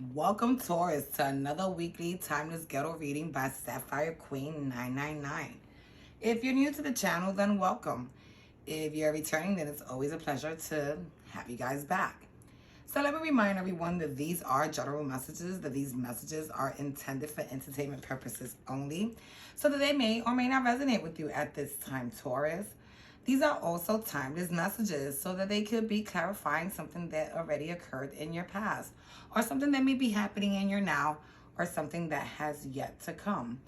Welcome, Taurus, to another weekly Timeless Ghetto reading by Sapphire Queen 999. If you're new to the channel, then welcome. If you're returning, then it's always a pleasure to have you guys back. So let me remind everyone that these are general messages, that these messages are intended for entertainment purposes only, so that they may or may not resonate with you at this time, Taurus. These are also timeless messages so that they could be clarifying something that already occurred in your past, or something that may be happening in your now, or something that has yet to come.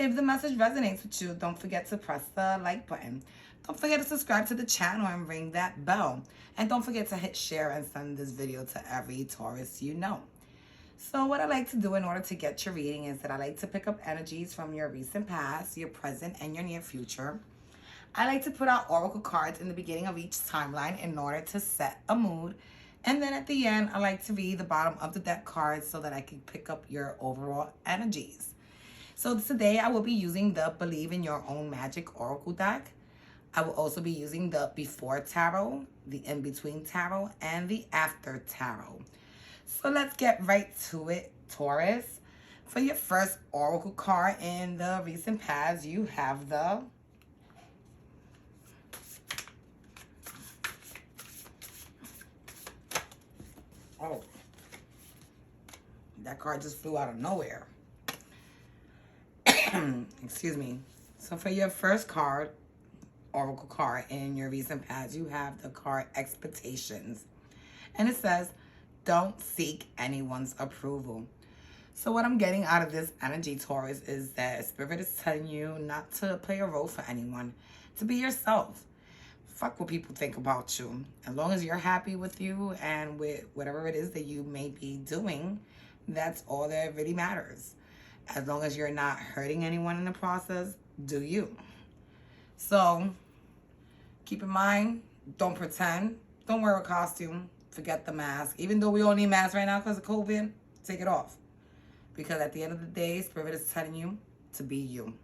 If the message resonates with you, don't forget to press the like button. Don't forget to subscribe to the channel and ring that bell. And don't forget to hit share and send this video to every Taurus you know. So what I like to do in order to get your reading is that I like to pick up energies from your recent past, your present, and your near future. I like to put out oracle cards in the beginning of each timeline in order to set a mood. And then at the end, I like to read the bottom of the deck cards so that I can pick up your overall energies. So today I will be using the Believe in Your Own Magic Oracle deck. I will also be using the Before Tarot, the In Between Tarot, and the After Tarot. So let's get right to it, Taurus. For your first oracle card in the recent past, you have the Oh, that card just flew out of nowhere. Excuse me. So for your first card, oracle card in your recent past, you have the card Expectations. And it says, don't seek anyone's approval. So what I'm getting out of this energy, Taurus, is that Spirit is telling you not to play a role for anyone, to be yourself. Fuck what people think about you. As long as you're happy with you and with whatever it is that you may be doing, that's all that really matters. As long as you're not hurting anyone in the process, do you. So keep in mind, don't pretend. Don't wear a costume. Forget the mask. Even though we all need masks right now because of COVID, take it off. Because at the end of the day, Spirit is telling you to be you.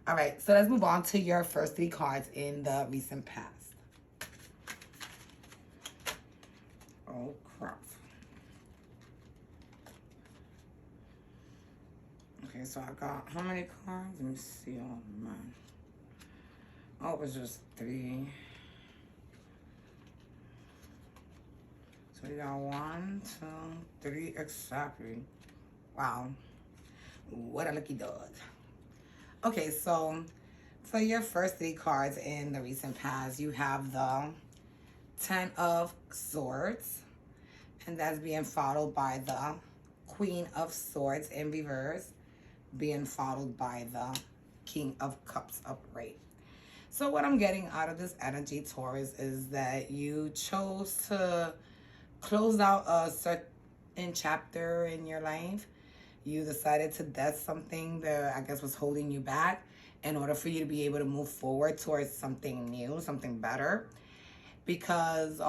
All right, so let's move on to your first three cards in the recent past. Oh, crap. Okay, so I got how many cards? Let me see on mine. Oh, it was just three. So we got 1, 2, 3 exactly. Wow. What a lucky dog. Okay, so for your first three cards in the recent past, you have the 10 of Swords, and that's being followed by the Queen of Swords in reverse, being followed by the King of Cups upright. So what I'm getting out of this energy, Taurus, is that you chose to close out a certain chapter in your life. You decided to death something that I guess was holding you back in order for you to be able to move forward towards something new, something better. Because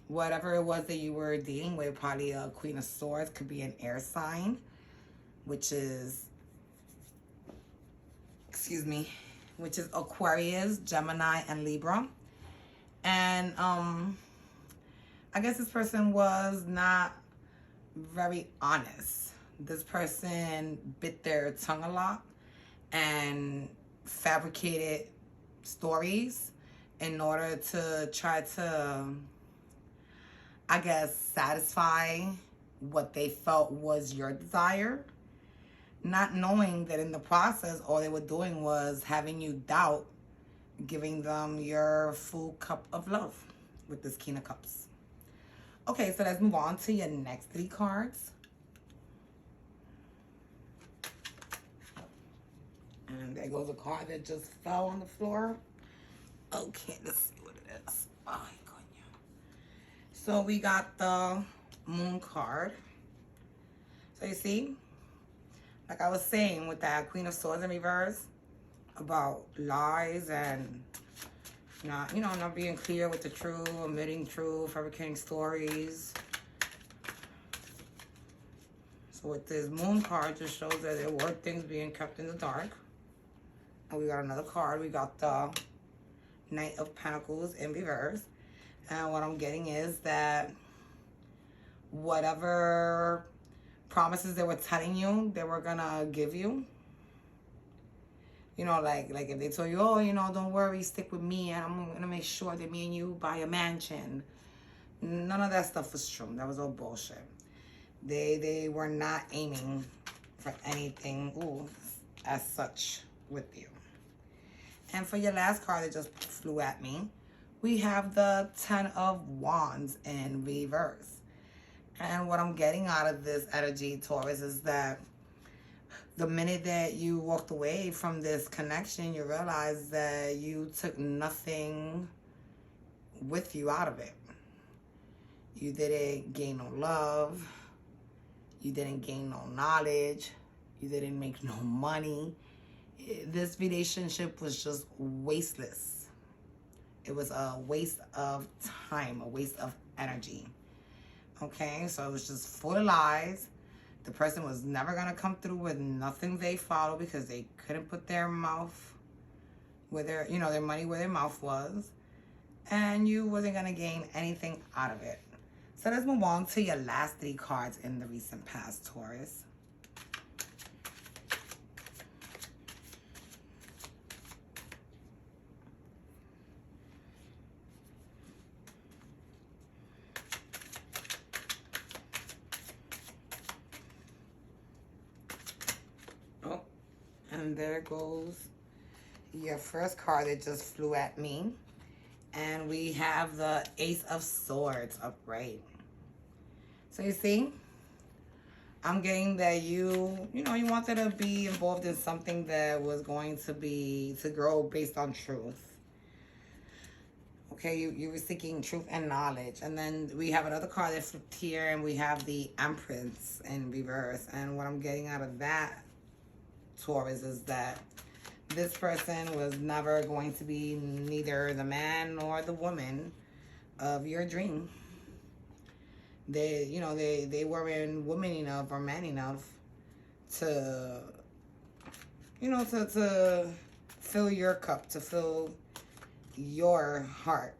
whatever it was that you were dealing with, probably a Queen of Swords, could be an air sign, which is, which is Aquarius, Gemini, and Libra. And I guess this person was not very honest. This person bit their tongue a lot and fabricated stories in order to try to, I guess, satisfy what they felt was your desire, not knowing that in the process, all they were doing was having you doubt giving them your full cup of love with this King of Cups. Okay, so let's move on to your next three cards. And there goes a card that just fell on the floor. Okay, let's see what it is. Oh, my goodness. So we got the Moon card. So you see, like I was saying with that Queen of Swords in reverse, about lies and not being clear with the truth, omitting truth, fabricating stories. So with this Moon card, just shows that there were things being kept in the dark. And we got another card. We got the Knight of Pentacles in reverse. And what I'm getting is that whatever promises they were telling you they were gonna give you. You know, like if they told you, oh, you know, don't worry, stick with me, and I'm gonna make sure that me and you buy a mansion. None of that stuff was true. That was all bullshit. They were not aiming for anything, ooh, as such with you. And for your last card that just flew at me, we have the Ten of Wands in reverse. And what I'm getting out of this energy, Taurus, is that the minute that you walked away from this connection, you realized that you took nothing with you out of it. You didn't gain no love. You didn't gain no knowledge. You didn't make no money. This relationship was just wasteless. It was a waste of time, a waste of energy. Okay, so it was just full of lies. The person was never going to come through with nothing they follow because they couldn't put their mouth where their, you know, their money where their mouth was. And you wasn't going to gain anything out of it. So let's move on to your last 3 cards in the recent past, Taurus. Oh, and there goes your first card that just flew at me. And we have the Ace of Swords upright. So you see, I'm getting that you wanted to be involved in something that was going to grow based on truth. Okay, you were seeking truth and knowledge. And then we have another card that flipped here, and we have the Empress in reverse. And what I'm getting out of that, Taurus, is that this person was never going to be neither the man nor the woman of your dream. They weren't woman enough or man enough to, to fill your cup, to fill your heart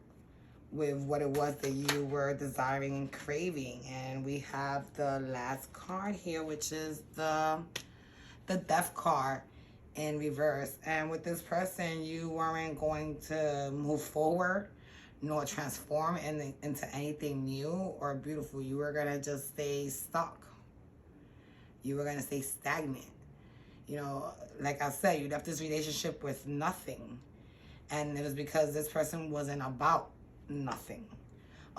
with what it was that you were desiring and craving. And we have the last card here, which is the Death card in reverse. And with this person, you weren't going to move forward nor transform into anything new or beautiful. You were going to just stay stuck. You were going to stay stagnant. You know, like I said, you left this relationship with nothing. And it was because this person wasn't about nothing.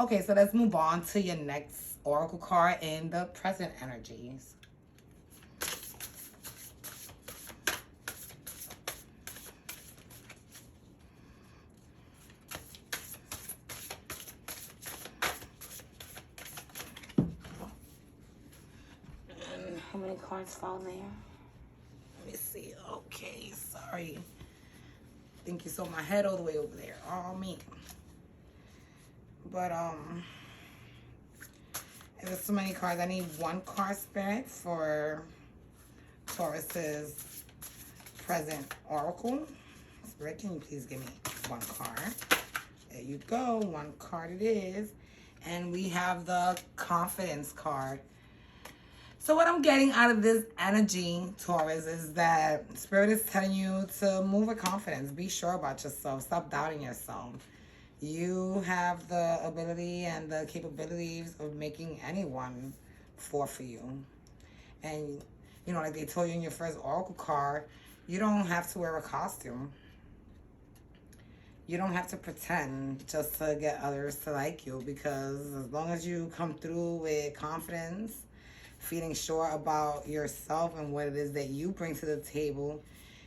Okay, so let's move on to your next oracle card in the present energies. How many cards fall there? Let me see. Okay, sorry. I think you saw my head all the way over there. Oh, me. But, there's so many cards. I need 1 card, Spirit, for Taurus's present oracle. Spirit, can you please give me 1 card? There you go. 1 card it is. And we have the Confidence card. So what I'm getting out of this energy, Taurus, is that Spirit is telling you to move with confidence. Be sure about yourself. Stop doubting yourself. You have the ability and the capabilities of making anyone fall for you. And, like they told you in your first oracle card, you don't have to wear a costume. You don't have to pretend just to get others to like you, because as long as you come through with confidence, feeling sure about yourself and what it is that you bring to the table,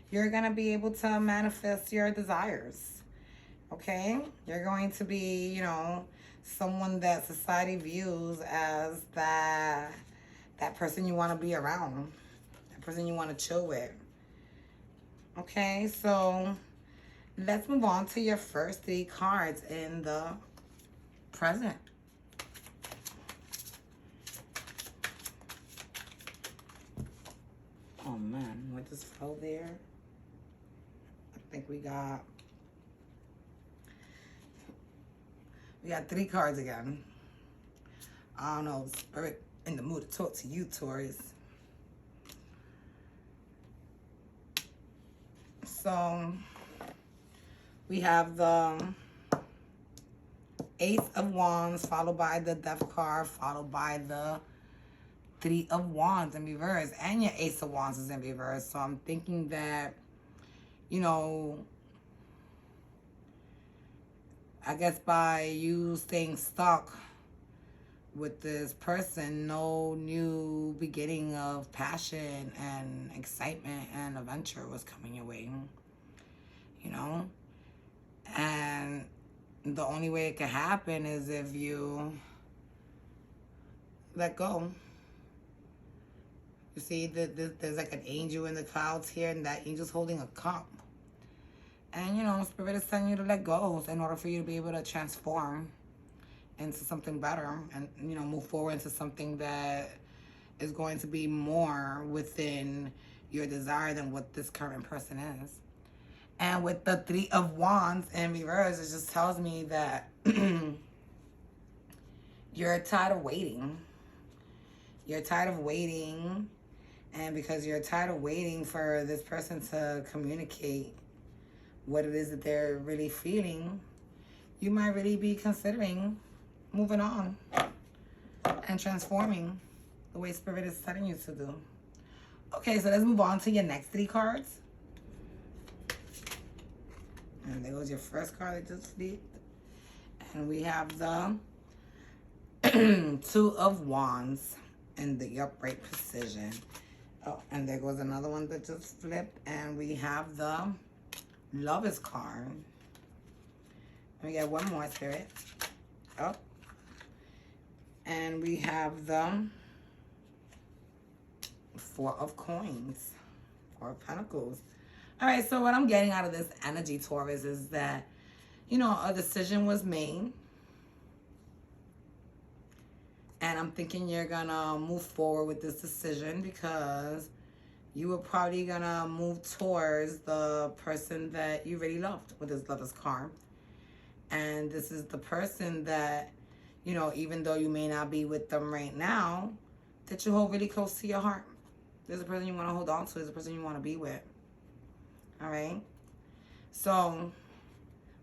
you're going to be able to manifest your desires. Okay? You're going to be, someone that society views as that person you want to be around, that person you want to chill with. Okay? So let's move on to your first 3 cards in the present. Oh man, what just fell there? I think we got 3 cards again. I don't know, spirit in the mood to talk to you, Taurus. So we have the Ace of Wands, followed by the Death card, followed by the Three of Wands in reverse, and your Ace of Wands is in reverse. So I'm thinking that, you know, I guess by you staying stuck with this person, no new beginning of passion and excitement and adventure was coming your way, you know? And the only way it could happen is if you let go. You see, there's like an angel in the clouds here, and that angel's holding a cup. And, you know, Spirit is telling you to let go in order for you to be able to transform into something better and, you know, move forward into something that is going to be more within your desire than what this current person is. And with the Three of Wands in reverse, it just tells me that you're tired of waiting. You're tired of waiting. And because you're tired of waiting for this person to communicate what it is that they're really feeling, you might really be considering moving on and transforming the way Spirit is telling you to do. Okay, so let's move on to your next three cards. And there goes your first card that just flipped. And we have the Two of Wands in the upright position. Oh, and there goes another one that just flipped. And we have the Lovers card. We got one more, Spirit. Oh. And we have the Four of Coins. Four of Pentacles. All right, so what I'm getting out of this energy, Taurus, is that, you know, a decision was made. And I'm thinking you're going to move forward with this decision because you were probably going to move towards the person that you really loved with this Lover's card. And this is the person that, you know, even though you may not be with them right now, that you hold really close to your heart. There's a person you want to hold on to. There's a person you want to be with. All right? So,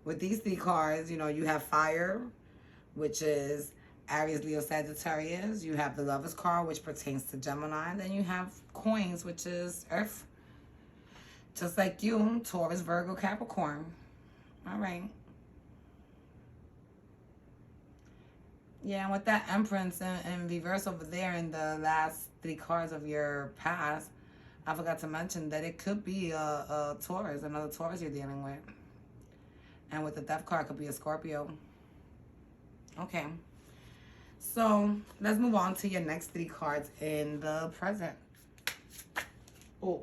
with these three cards, you know, you have Fire, which is Aries, Leo, Sagittarius. You have the Lovers card, which pertains to Gemini. And then you have Coins, which is Earth. Just like you, Taurus, Virgo, Capricorn. All right. Yeah, and with that Empress in reverse over there in the last three cards of your past, I forgot to mention that it could be a Taurus, another Taurus you're dealing with. And with the Death card, it could be a Scorpio. Okay. So, let's move on to your next three cards in the present. Oh.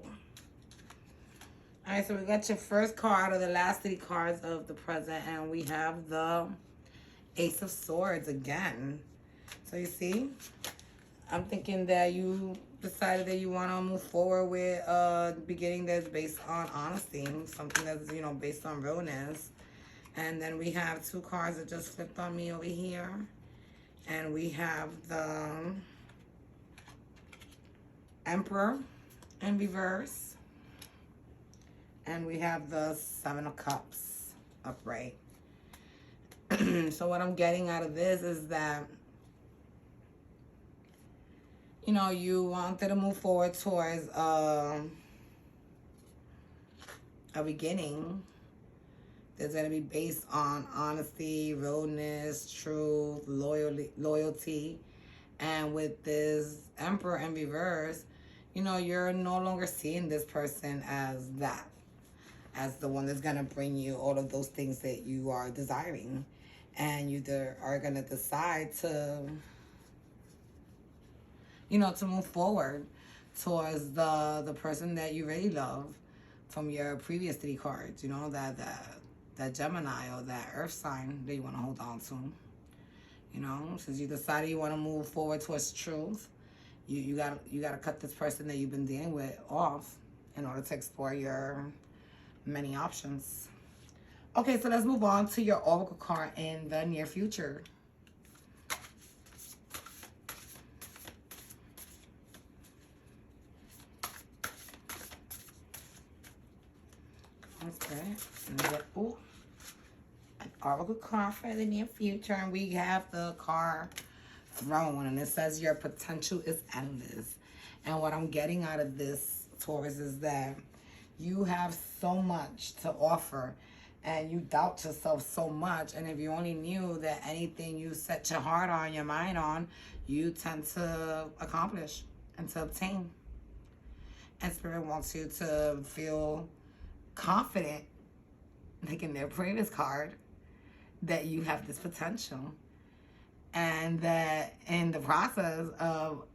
Alright, so we got your first card of the last three cards of the present, and we have the Ace of Swords again. So you see, I'm thinking that you decided that you want to move forward with a beginning that's based on honesty, something that's, you know, based on realness. And then we have two cards that just flipped on me over here. And we have the Emperor in reverse. And we have the Seven of Cups upright. So what I'm getting out of this is that, you know, you wanted to move forward towards a beginning that's going to be based on honesty, realness, truth, loyalty. And with this Emperor in reverse, you know, you're no longer seeing this person as that, as the one that's going to bring you all of those things that you are desiring. And you are going to decide to, you know, to move forward towards the person that you really love from your previous three cards, you know, that Gemini or that Earth sign that you want to hold on to. You know, since you decided you want to move forward towards truth, you got to cut this person that you've been dealing with off in order to explore your many options. Okay, so let's move on to your Oracle card in the near future. Spirit. And we get, ooh, an oracle card for the near future. And we have the card Throne. And it says your potential is endless. And what I'm getting out of this, Taurus, is that you have so much to offer and you doubt yourself so much. And if you only knew that anything you set your heart on, your mind on, you tend to accomplish and to obtain. And Spirit wants you to feel confident, like in their previous card, that you have this potential. And that in the process of,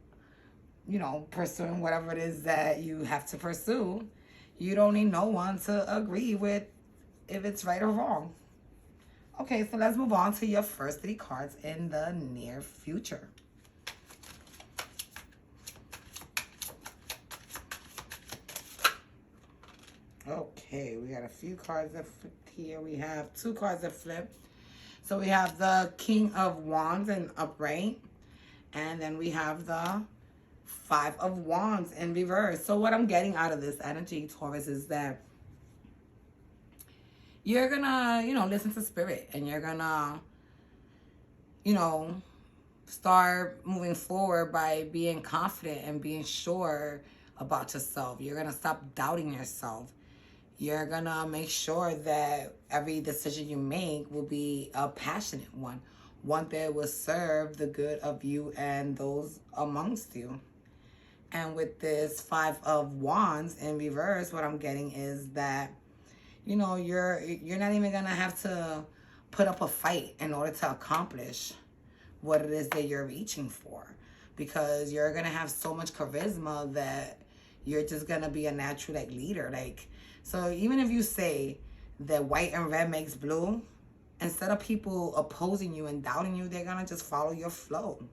you know, pursuing whatever it is that you have to pursue, you don't need no one to agree with if it's right or wrong. Okay, so let's move on to your first 3 cards in the near future. Okay, we got a few cards that flipped here. We have 2 cards that flip. So we have the King of Wands in upright. And then we have the 5 of Wands in reverse. So what I'm getting out of this energy, Taurus, is that you're gonna, you know, listen to Spirit. And you're gonna, you know, start moving forward by being confident and being sure about yourself. You're gonna stop doubting yourself. You're gonna make sure that every decision you make will be a passionate one that will serve the good of you and those amongst you. And with this 5 of Wands in reverse, what I'm getting is that, you know, you're not even gonna have to put up a fight in order to accomplish what it is that you're reaching for, because you're gonna have so much charisma that you're just gonna be a natural like leader. Like, so even if you say that white and red makes blue, instead of people opposing you and doubting you, they're gonna just follow your flow.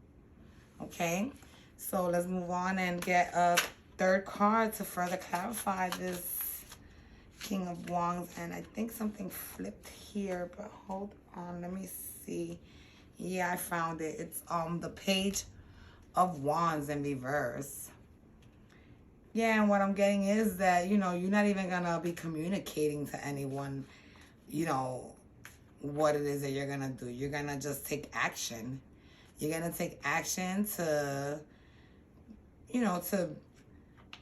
Okay, so let's move on and get a 3rd card to further clarify this King of Wands. And I think something flipped here, but hold on, let me see. Yeah, I found it. It's the Page of Wands in reverse. Yeah, and what I'm getting is that, you know, you're not even gonna be communicating to anyone, you know, what it is that you're gonna do. You're gonna just take action. You're gonna take action to, you know, to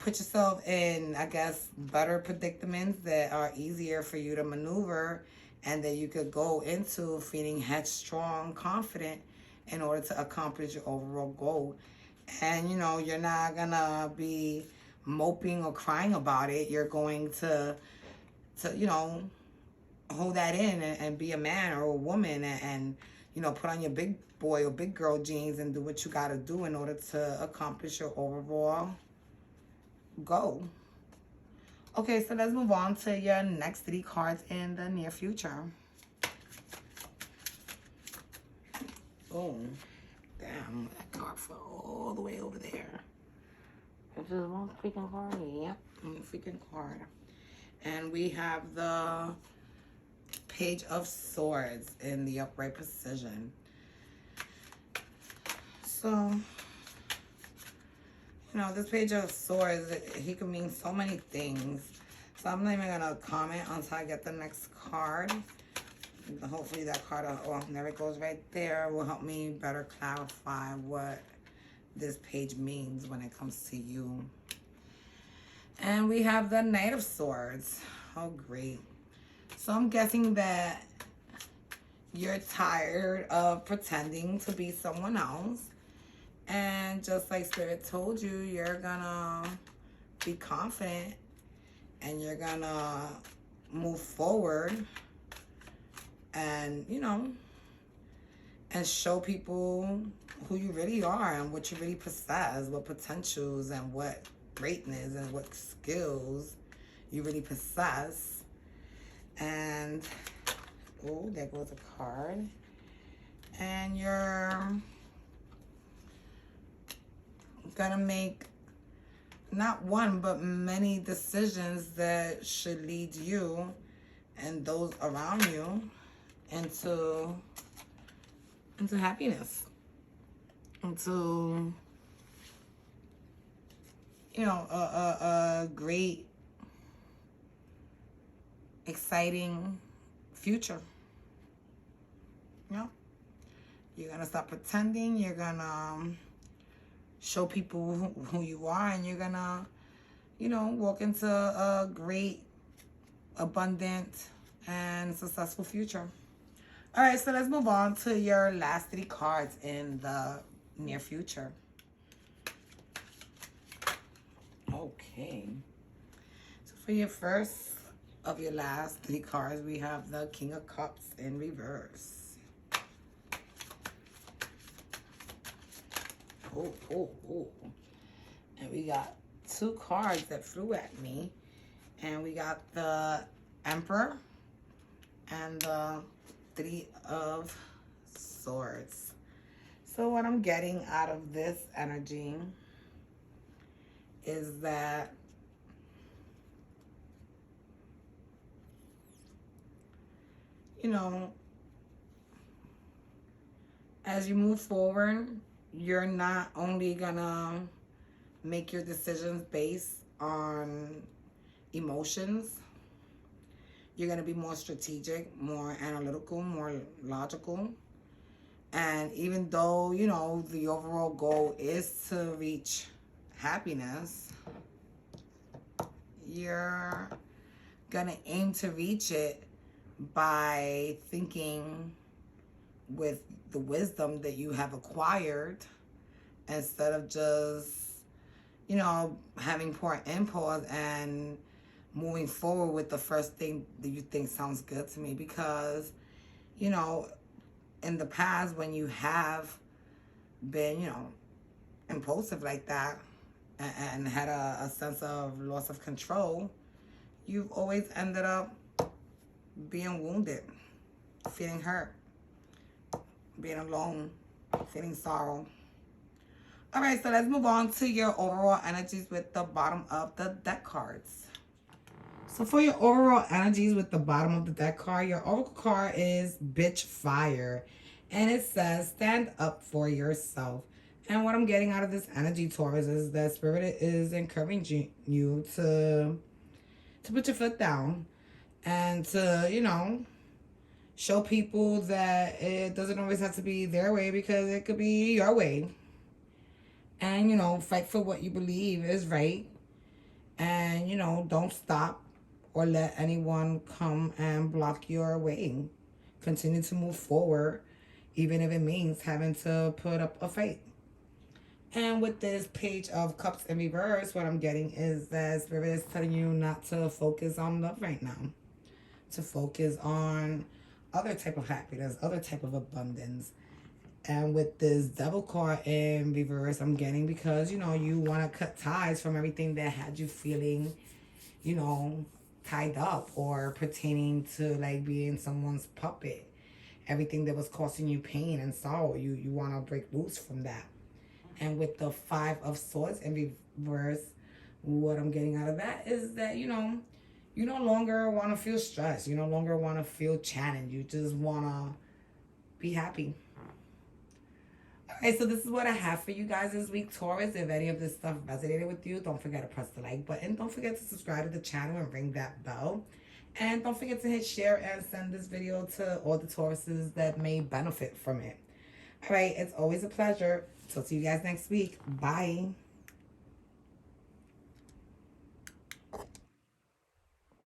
put yourself in, I guess, better predicaments that are easier for you to maneuver, and that you could go into feeling headstrong, confident in order to accomplish your overall goal. And, you know, you're not gonna be moping or crying about it. You're going to you know, hold that in and be a man or a woman and, you know, put on your big boy or big girl jeans and do what you got to do in order to accomplish your overall goal. Okay, so let's move on to your next 3 cards in the near future. Oh, damn, that card fell all the way over there. It's just one freaking card. Yep, one freaking card. And we have the Page of Swords in the upright position. So, you know, this Page of Swords, he could mean so many things. So I'm not even going to comment until I get the next card. Hopefully that card, oh, there it goes right there, will help me better clarify what this page means when it comes to you. And we have the Knight of Swords. Oh, great. So I'm guessing that you're tired of pretending to be someone else. And just like Spirit told you, you're gonna be confident and you're gonna move forward and, you know, and show people who you really are and what you really possess, what potentials and what greatness and what skills you really possess. And, oh, there goes a card. And you're gonna make not one, but many decisions that should lead you and those around you into happiness, into, you know, a great exciting future. You know, you're gonna stop pretending. You're gonna show people who you are, and you're gonna, you know, walk into a great, abundant, and successful future. All right, so let's move on to your last 3 cards in the near future. Okay. So for your first of your last 3 cards, we have the King of Cups in reverse. Oh. And we got 2 cards that flew at me. And we got the Emperor and the 3 of Swords. So what I'm getting out of this energy is that you know, as you move forward, you're not only gonna make your decisions based on emotions. You're gonna be more strategic, more analytical, more logical. And even though, you know, the overall goal is to reach happiness, you're gonna aim to reach it by thinking with the wisdom that you have acquired instead of just, you know, having poor impulse and moving forward with the first thing that you think sounds good to me. Because, you know, in the past when you have been, you know, impulsive like that and had a sense of loss of control, you've always ended up being wounded, feeling hurt, being alone, feeling sorrow. All right, so let's move on to your overall energies with the bottom of the deck cards. So for your overall energies with the bottom of the deck card, your oracle card is Bitch Fire. And it says, stand up for yourself. And what I'm getting out of this energy, Taurus, is that Spirit is encouraging you to put your foot down and to, you know, show people that it doesn't always have to be their way, because it could be your way. And, you know, fight for what you believe is right. And, you know, don't stop or let anyone come and block your way. Continue to move forward, even if it means having to put up a fight. And with this Page of Cups in reverse, what I'm getting is that Spirit is telling you not to focus on love right now. To focus on other type of happiness, other type of abundance. And with this Devil card in reverse, I'm getting because, you know, you want to cut ties from everything that had you feeling, you know, tied up or pertaining to like being someone's puppet. Everything that was causing you pain and sorrow, you want to break loose from that. And with the 5 of Swords in reverse, what I'm getting out of that is that, you know, you no longer want to feel stressed. You no longer want to feel challenged. You just want to be happy. Alright, so this is what I have for you guys this week, Taurus. If any of this stuff resonated with you, don't forget to press the like button. Don't forget to subscribe to the channel and ring that bell. And don't forget to hit share and send this video to all the Tauruses that may benefit from it. Alright, it's always a pleasure. Talk to you guys next week. Bye.